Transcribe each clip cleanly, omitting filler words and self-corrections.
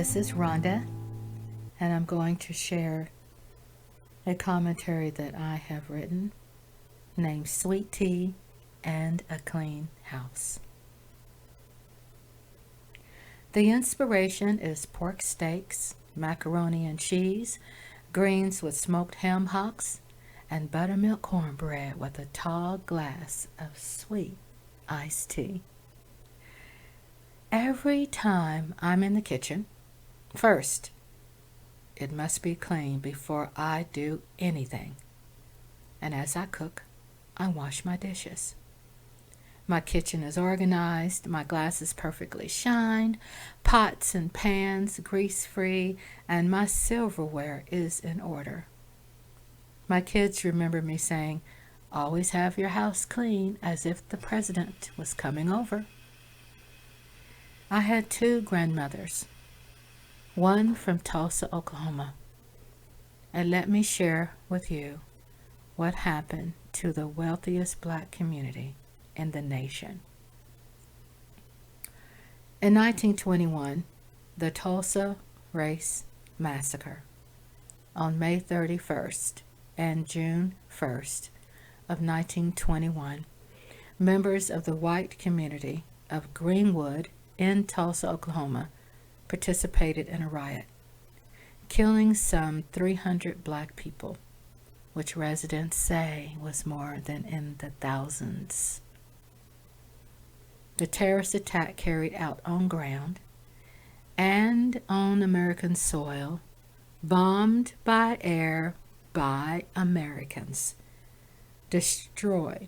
This is Rhonda, and I'm going to share a commentary that I have written named Sweet Tea and a Clean House. The inspiration is pork steaks, macaroni and cheese, greens with smoked ham hocks, and buttermilk cornbread with a tall glass of sweet iced tea. Every time I'm in the kitchen, first, it must be clean before I do anything. And as I cook, I wash my dishes. My kitchen is organized, my glasses perfectly shined, pots and pans grease-free, and my silverware is in order. My kids remember me saying, "Always have your house clean," as if the president was coming over. I had two grandmothers, one from Tulsa, Oklahoma, and let me share with you what happened to the wealthiest black community in the nation. In 1921, the Tulsa Race Massacre, on May 31st and June 1st of 1921, members of the white community of Greenwood in Tulsa, Oklahoma, participated in a riot, killing some 300 black people, which residents say was more than in the thousands. The terrorist attack carried out on ground and on American soil, bombed by air by Americans, destroyed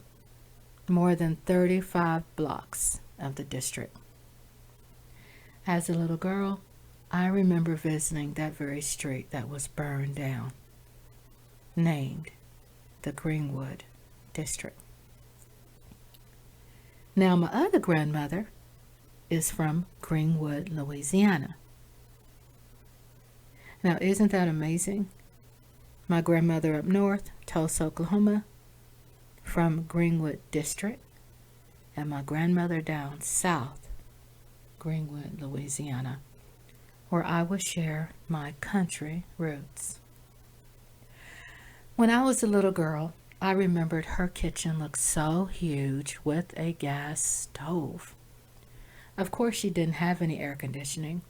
more than 35 blocks of the district. As a little girl, I remember visiting that very street that was burned down, named the Greenwood District. Now, my other grandmother is from Greenwood, Louisiana. Now, isn't that amazing? My grandmother up north, Tulsa, Oklahoma, from Greenwood District, and my grandmother down south, Greenwood, Louisiana, where I will share my country roots. When I was a little girl, I remembered her kitchen looked so huge with a gas stove. Of course, she didn't have any air conditioning,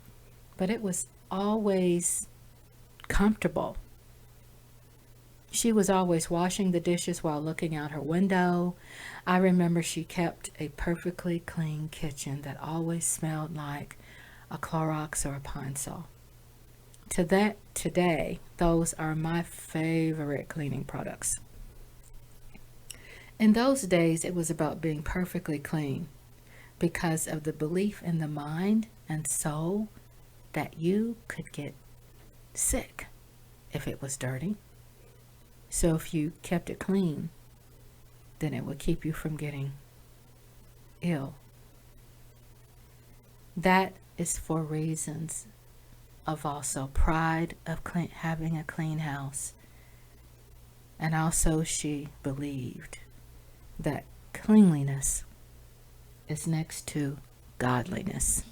but it was always comfortable. She was always washing the dishes while looking out her window. I remember she kept a perfectly clean kitchen that always smelled like a Clorox or a Pine Sol. Today, those are my favorite cleaning products. In those days, it was about being perfectly clean because of the belief in the mind and soul that you could get sick if it was dirty. So if you kept it clean, then it would keep you from getting ill. That is for reasons of also pride of having a clean house. And also she believed that cleanliness is next to godliness.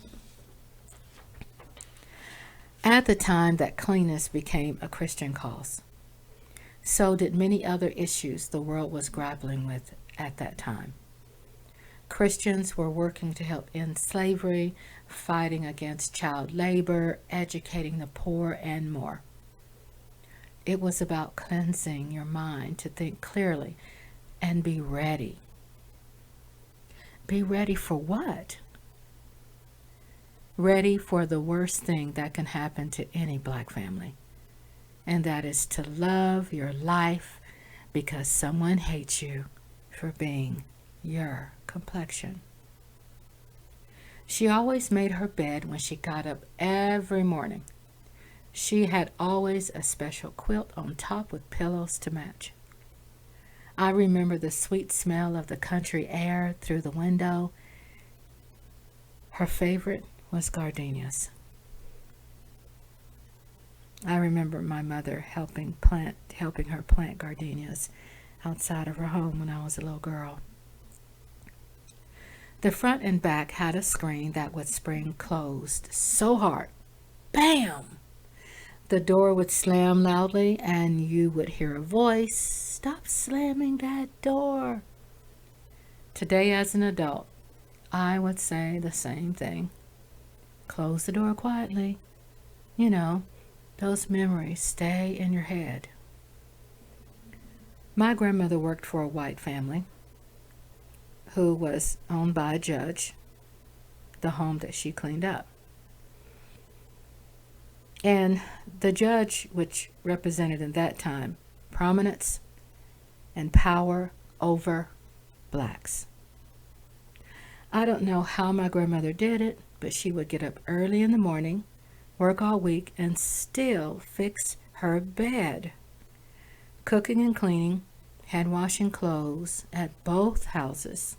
At the time that cleanness became a Christian cause, so did many other issues the world was grappling with at that time. Christians were working to help end slavery, fighting against child labor, educating the poor, and more. It was about cleansing your mind to think clearly and be ready. Be ready for what? Ready for the worst thing that can happen to any black family. And that is to love your life because someone hates you for being your complexion. She always made her bed when she got up every morning. She had always a special quilt on top with pillows to match. I remember the sweet smell of the country air through the window. Her favorite was gardenias. I remember my mother helping her plant gardenias outside of her home when I was a little girl. The front and back had a screen that would spring closed so hard bam! The door would slam loudly, and you would hear a voice, "Stop slamming that door." Today, as an adult, I would say the same thing. Close the door quietly. You know, those memories stay in your head. My grandmother worked for a white family who was owned by a judge, the home that she cleaned up. And the judge, which represented in that time prominence and power over blacks. I don't know how my grandmother did it, but she would get up early in the morning, work all week, and still fix her bed. Cooking and cleaning, hand washing clothes at both houses,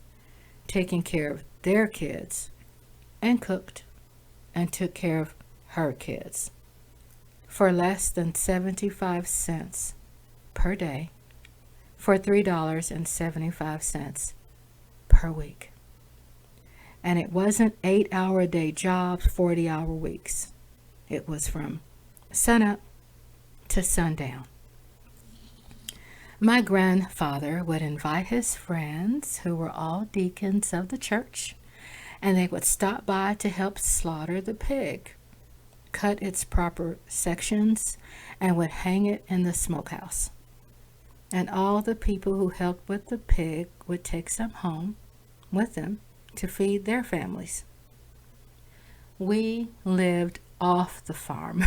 taking care of their kids, and cooked and took care of her kids for less than 75 cents per day for $3.75 per week. And it wasn't 8-hour-a-day jobs, 40-hour weeks. It was from sunup to sundown. My grandfather would invite his friends, who were all deacons of the church, and they would stop by to help slaughter the pig, cut its proper sections, and would hang it in the smokehouse. And all the people who helped with the pig would take some home with them to feed their families. We lived off the farm.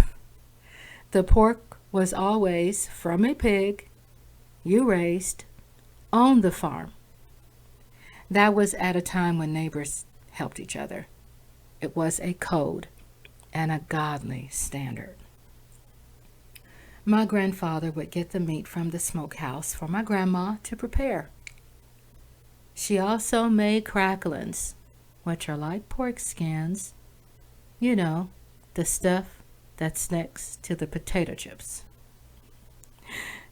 The pork was always from a pig you raised on the farm. That was at a time when neighbors helped each other. It was a code and a godly standard. My grandfather would get the meat from the smokehouse for my grandma to prepare. She also made cracklings, which are like pork skins. You know, the stuff that's next to the potato chips.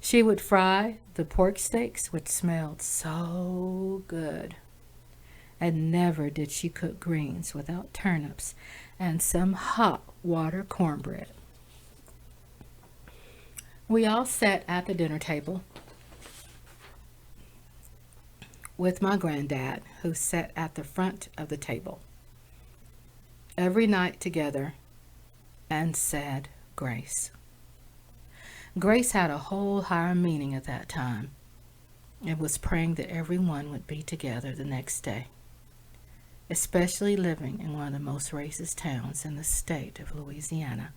She would fry the pork steaks, which smelled so good. And never did she cook greens without turnips and some hot water cornbread. We all sat at the dinner table with my granddad, who sat at the front of the table every night together and said grace. Grace had a whole higher meaning at that time. It was praying that everyone would be together the next day, especially living in one of the most racist towns in the state of Louisiana.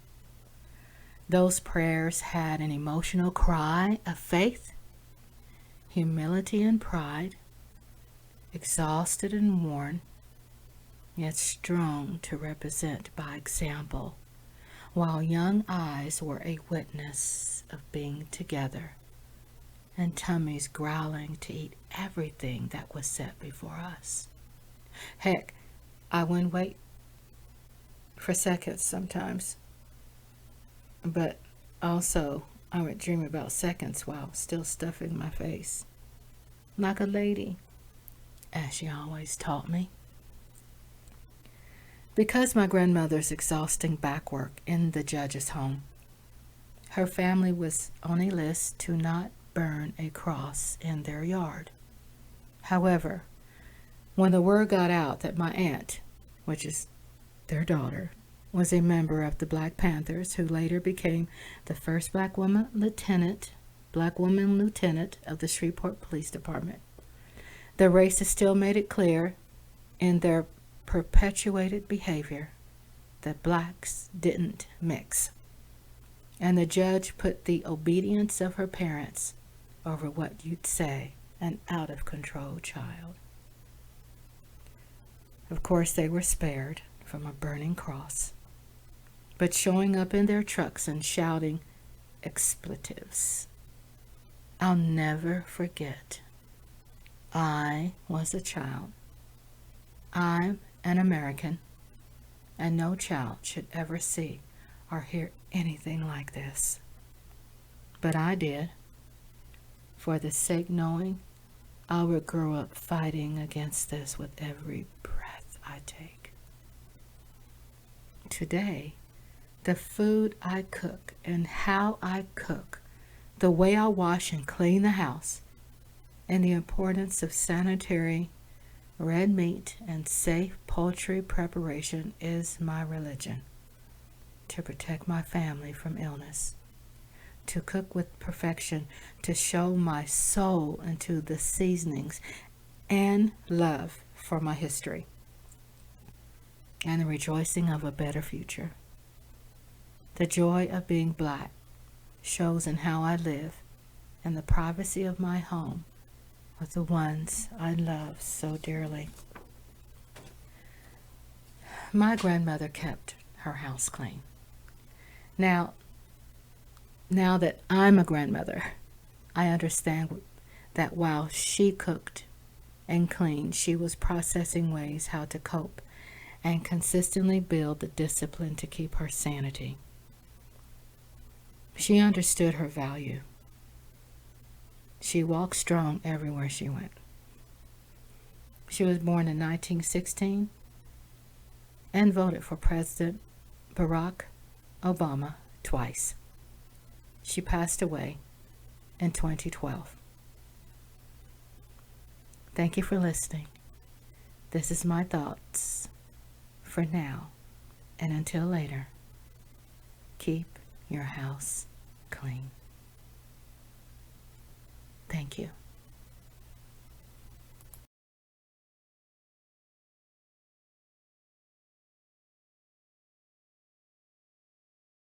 Those prayers had an emotional cry of faith, humility and pride, exhausted and worn, yet strong to represent by example, while young eyes were a witness of being together and tummies growling to eat everything that was set before us. Heck, I wouldn't wait for seconds sometimes, but also I would dream about seconds while still stuffing my face, like a lady, as she always taught me. Because my grandmother's exhausting back work in the judge's home, her family was on a list to not burn a cross in their yard. However, when the word got out that my aunt, which is their daughter, was a member of the Black Panthers, who later became the first black woman lieutenant of the Shreveport Police Department, the racists still made it clear in their perpetuated behavior that blacks didn't mix. And the judge put the obedience of her parents over what you'd say an out-of-control child. Of course, they were spared from a burning cross, but showing up in their trucks and shouting expletives. I'll never forget. I was a child. I'm an American, and no child should ever see or hear anything like this. But I did, for the sake knowing I would grow up fighting against this with every breath I take. Today, the food I cook and how I cook, the way I wash and clean the house, and the importance of sanitary red meat and safe poultry preparation is my religion. To protect my family from illness, to cook with perfection, to show my soul into the seasonings, and love for my history, and the rejoicing of a better future. The joy of being Black shows in how I live in the privacy of my home with the ones I love so dearly. My grandmother kept her house clean. Now that I'm a grandmother, I understand that while she cooked and cleaned, she was processing ways how to cope and consistently build the discipline to keep her sanity. She understood her value. She walked strong everywhere she went. She was born in 1916 and voted for President Barack Obama twice. She passed away in 2012. Thank you for listening. This is my thoughts for now, and until later, keep your house clean. Thank you.